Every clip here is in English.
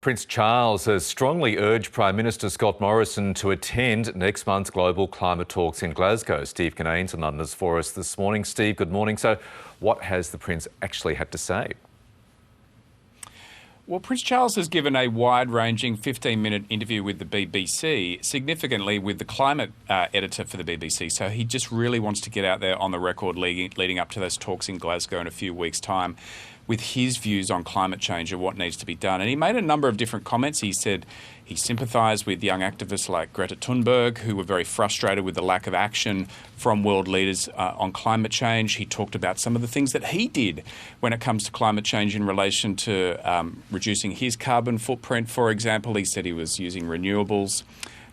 Prince Charles has strongly urged Prime Minister Scott Morrison to attend next month's global climate talks in Glasgow. Steve Kinnane's in London for us this morning. Steve, good morning. So what has the Prince actually had to say? Well, Prince Charles has given a wide-ranging 15-minute interview with the BBC, significantly with the climate editor for the BBC. So he just really wants to get out there on the record leading up to those talks in Glasgow in a few weeks' time with his views on climate change and what needs to be done. And he made a number of different comments. He said he sympathised with young activists like Greta Thunberg, who were very frustrated with the lack of action from world leaders on climate change. He talked about some of the things that he did when it comes to climate change in relation to reducing his carbon footprint. For example, he said he was using renewables.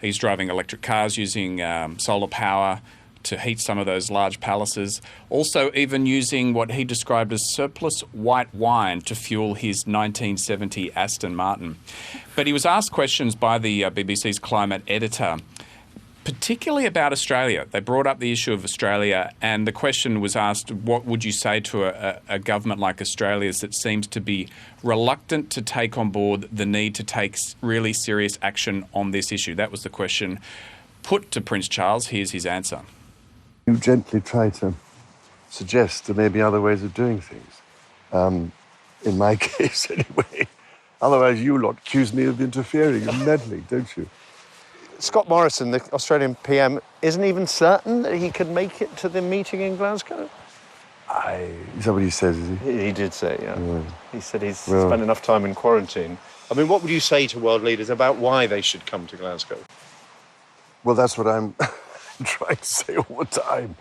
He's driving electric cars using solar power to heat some of those large palaces. Also even using what he described as surplus white wine to fuel his 1970 Aston Martin. But he was asked questions by the BBC's climate editor, particularly about Australia. They brought up the issue of Australia, and the question was asked, what would you say to a government like Australia's that seems to be reluctant to take on board the need to take really serious action on this issue? That was the question put to Prince Charles. Here's his answer. You gently try to suggest there may be other ways of doing things. In my case, anyway. Otherwise, you lot accuse me of interfering and meddling, don't you? Scott Morrison, the Australian PM, isn't even certain that he could make it to the meeting in Glasgow? Is that what he says, is he? He did say, yeah. He said he's spent enough time in quarantine. I mean, what would you say to world leaders about why they should come to Glasgow? Well, that's what I'm trying to say all the time.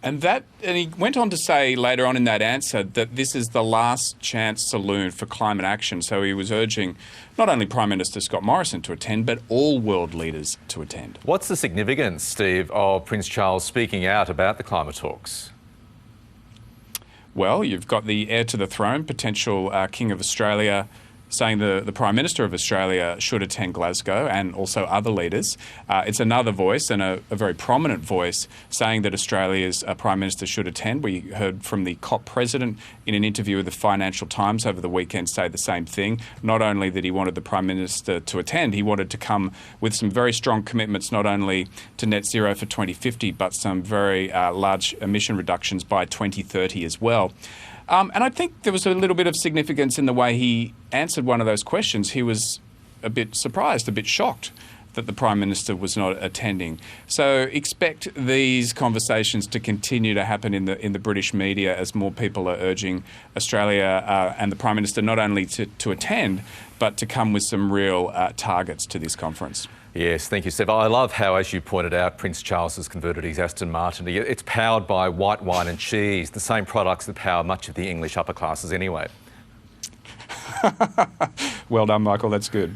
And he went on to say later on in that answer that this is the last chance saloon for climate action. So he was urging not only Prime Minister Scott Morrison to attend, but all world leaders to attend. What's the significance, Steve, of Prince Charles speaking out about the climate talks? Well, you've got the heir to the throne, potential King of Australia, saying the Prime Minister of Australia should attend Glasgow, and also other leaders. It's another voice, and a very prominent voice, saying that Australia's Prime Minister should attend. We heard from the COP president in an interview with the Financial Times over the weekend say the same thing. Not only that he wanted the Prime Minister to attend, he wanted to come with some very strong commitments, not only to net zero for 2050, but some very large emission reductions by 2030 as well. And I think there was a little bit of significance in the way he answered one of those questions. He was a bit surprised, a bit shocked that the Prime Minister was not attending. So expect these conversations to continue to happen in the British media as more people are urging Australia and the Prime Minister not only to attend, but to come with some real targets to this conference. Yes, thank you, Steve. I love how, as you pointed out, Prince Charles has converted his Aston Martin. It's powered by white wine and cheese, the same products that power much of the English upper classes anyway. Well done, Michael. That's good.